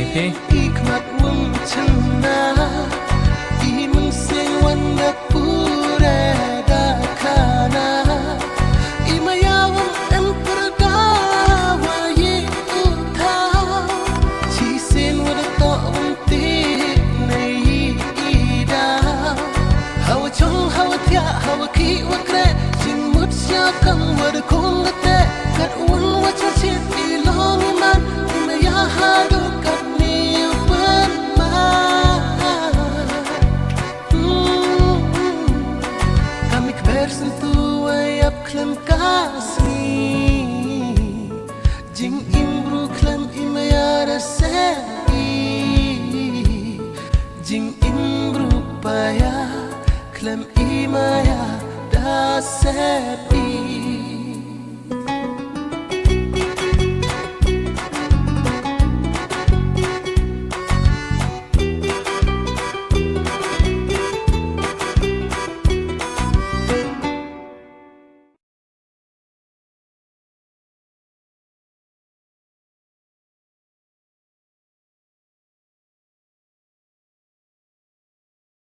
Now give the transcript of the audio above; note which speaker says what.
Speaker 1: okay?
Speaker 2: Hikmat mencena iman sing wanda pure dakana imayawang emperdawa ye utha chisin wada to unti nei ida hawa chong hawa thya hawa ki wakre jin mut sya kang wada kong te kat un wacha chit ilong iman imayahadu kat sentuh ayap klem kasih jing imbru klem imayara sepi jing imbru paya klem imaya da sepi